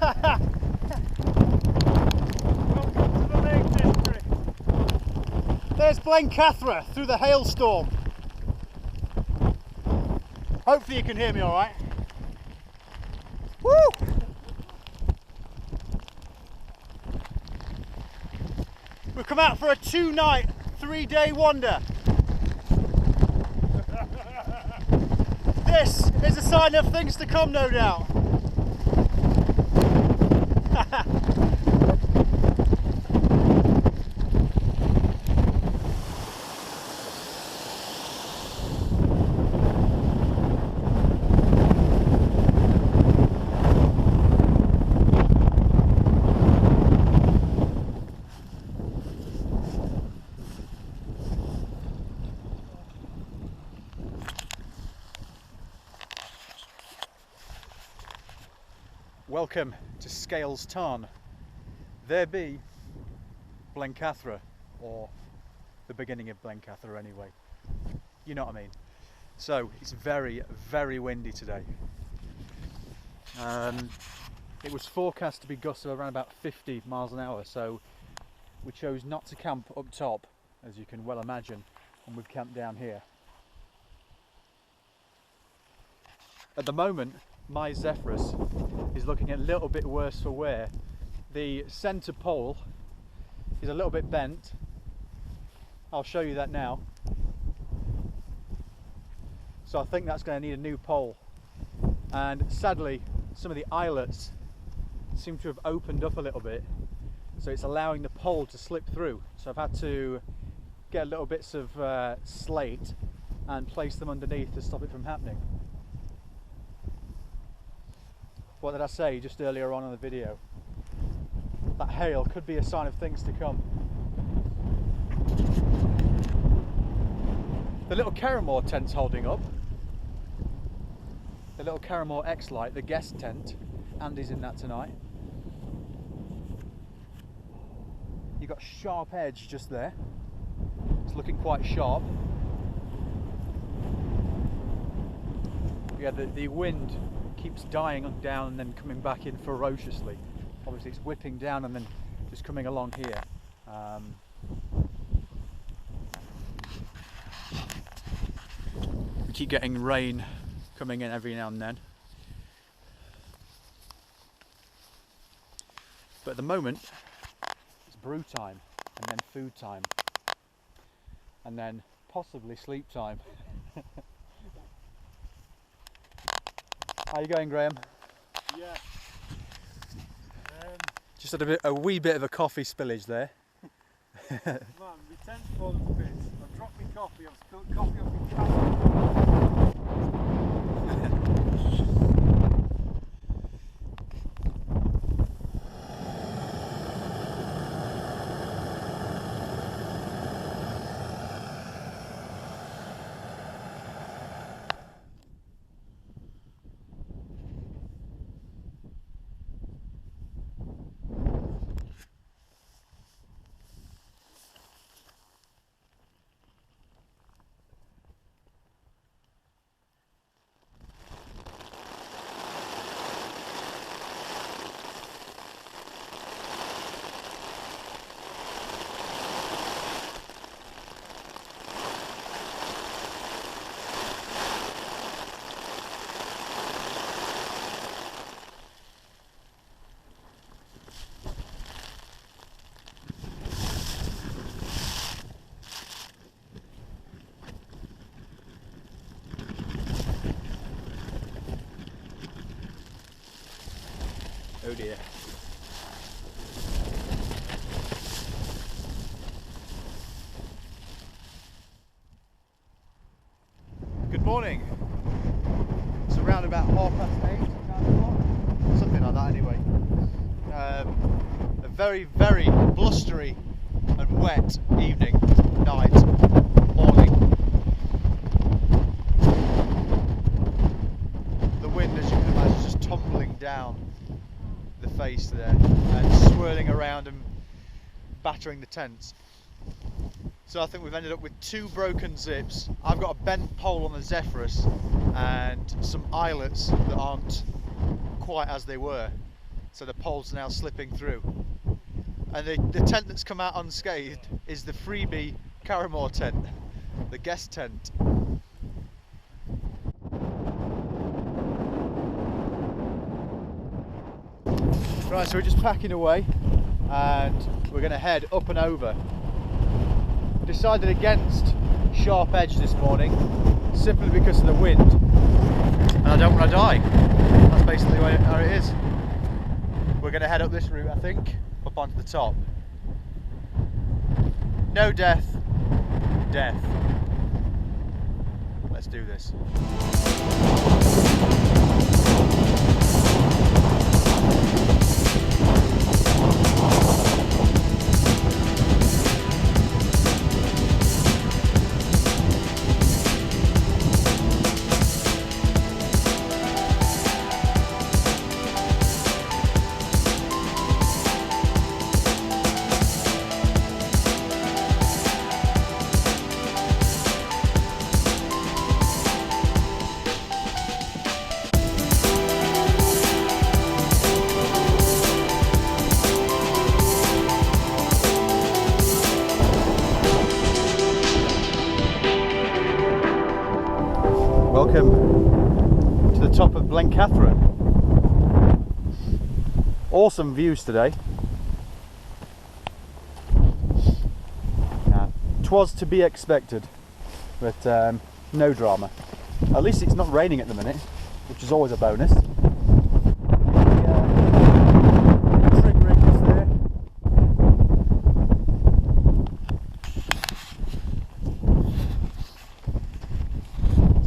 Welcome to the Lake District. There's Blencathra through the hailstorm. Hopefully you can hear me all right. Woo! We've come out for a 2-night, 3-day wander. This is a sign of things to come, no doubt. Welcome to Scales Tarn. There be Blencathra, or the beginning of Blencathra anyway. You know what I mean. So it's very, very windy today. It was forecast to be gusts of around about 50 miles an hour, so we chose not to camp up top, as you can well imagine, and we've camped down here. At the moment, my Zephyrus is looking a little bit worse for wear. The centre pole is a little bit bent. I'll show you that now. So I think that's going to need a new pole. And sadly, some of the eyelets seem to have opened up a little bit, so it's allowing the pole to slip through. So I've had to get little bits of slate and place them underneath to stop it from happening. What did I say just earlier on in the video? That hail could be a sign of things to come. The little Carramore tent's holding up. The little Carramore X-Lite, the guest tent. Andy's in that tonight. You've got sharp edge just there. It's looking quite sharp. Yeah, the wind keeps dying down and then coming back in ferociously. Obviously it's whipping down and then just coming along here. We keep getting rain coming in every now and then. But at the moment it's brew time and then food time and then possibly sleep time. How you going, Graham? Yeah. Just had a wee bit of a coffee spillage there. Man, my tent's fallen to bits. I've dropped my coffee, I've spilled coffee off my camera. Oh dear. Good morning. It's around about 8:30, something like that anyway. A very, very blustery and wet evening, night, morning. The wind, as you can imagine, is just tumbling down the face there and swirling around and battering the tents. So I think we've ended up with 2 broken zips. I've got a bent pole on the Zephyrus and some eyelets that aren't quite as they were. so the pole's now slipping through. And the tent that's come out unscathed is the freebie Carramore tent, the guest tent. Right, so we're just packing away and we're going to head up and over. Decided against sharp edge this morning simply because of the wind, and I don't want to die. That's basically how it is. We're going to head up this route, I think, up onto the top. No death, death. Let's do this. Welcome to the top of Blencathra. Awesome views today. Now, 'twas to be expected, but no drama. At least it's not raining at the minute, which is always a bonus. Trig rig is there.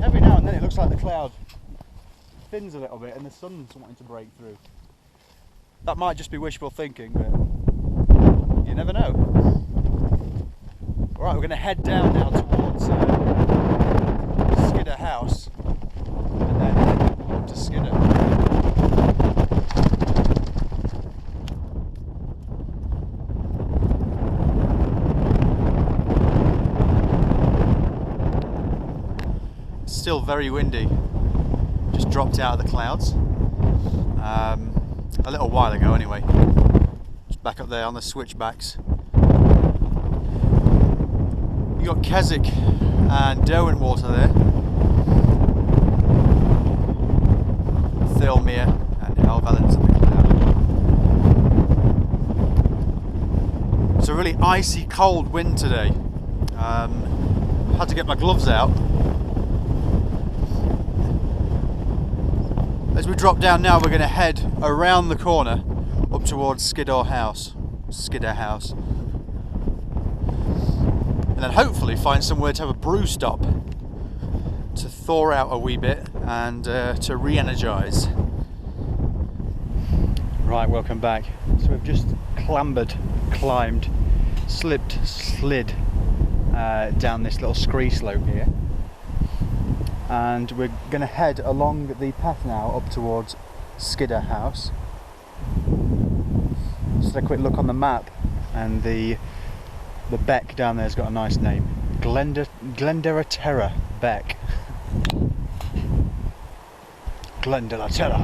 Every now and then it looks like the cloud thins a little bit and the sun's wanting to break through. That might just be wishful thinking, but you never know. Alright, we're going to head down now towards Skidder House and then up to Skidder. Still very windy, just dropped out of the clouds a little while ago anyway, just back up there on the switchbacks. You got Keswick and Derwentwater there, Thirlmere and Helvellyn's in the cloud. It's a really icy cold wind today. Had to get my gloves out. As we drop down now, we're going to head around the corner up towards Skidder House, and then hopefully find somewhere to have a brew stop to thaw out a wee bit and to re-energise. Right, welcome back. So we've just climbed, slid down this little scree slope here. And we're going to head along the path now up towards Skidder House. Just a quick look on the map, and the beck down there's got a nice name, Glencathra Beck. Glencathra.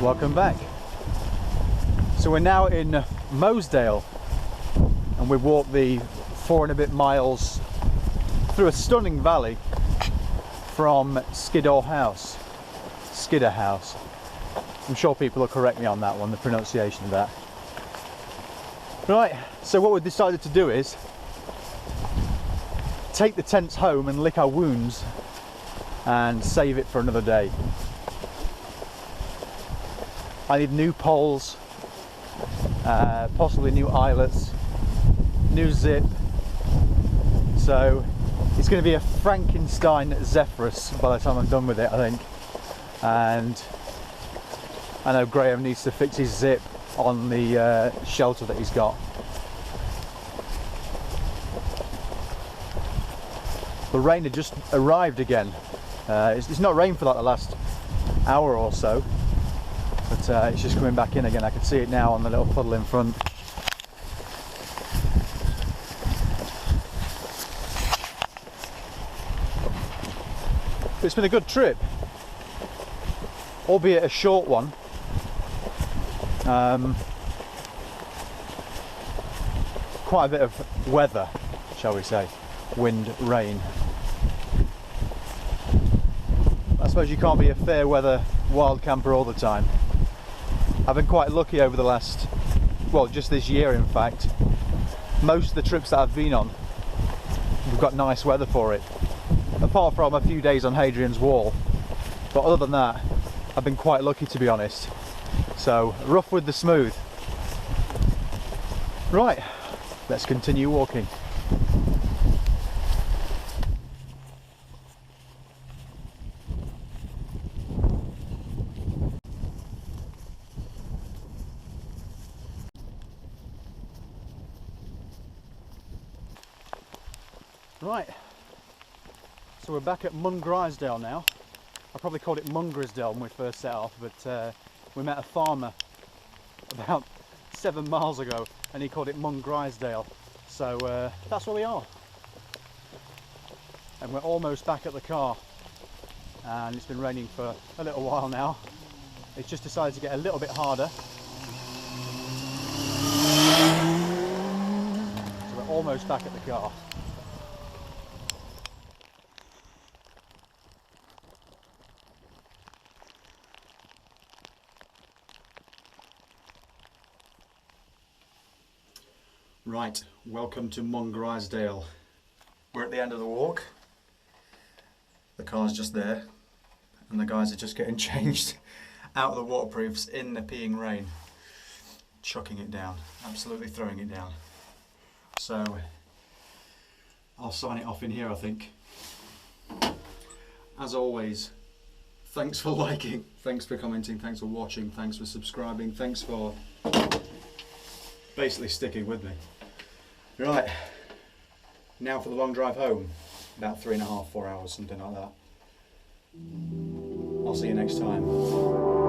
Welcome back. So we're now in Mosedale, and we've walked the 4 and a bit miles through a stunning valley from Skidder House. I'm sure people will correct me on that one, the pronunciation of that. Right, so what we've decided to do is take the tents home and lick our wounds and save it for another day. I need new poles, possibly new eyelets, new zip. So it's going to be a Frankenstein Zephyrus by the time I'm done with it, I think. And I know Graham needs to fix his zip on the shelter that he's got. The rain had just arrived again. It's not rained for like the last hour or so, but it's just coming back in again. I can see it now on the little puddle in front. But it's been a good trip, albeit a short one. Quite a bit of weather, shall we say, wind, rain. I suppose you can't be a fair weather wild camper all the time. I've been quite lucky over the last, well, just this year in fact. Most of the trips that I've been on, we've got nice weather for it. Apart from a few days on Hadrian's Wall. But other than that, I've been quite lucky, to be honest. So, rough with the smooth. Right, let's continue walking. Right, so we're back at Mungrisdale now. I probably called it Mungrisdale when we first set off, but we met a farmer about 7 miles ago and he called it Mungrisdale. So that's where we are. And we're almost back at the car. And it's been raining for a little while now. It's just decided to get a little bit harder. So we're almost back at the car. Right, welcome to Mungrisdale. We're at the end of the walk. The car's just there, and the guys are just getting changed out of the waterproofs in the peeing rain. Chucking it down, absolutely throwing it down. So, I'll sign it off in here, I think. As always, thanks for liking, thanks for commenting, thanks for watching, thanks for subscribing, thanks for basically sticking with me. Right, now for the long drive home, about 3.5, 4 hours, something like that. I'll see you next time.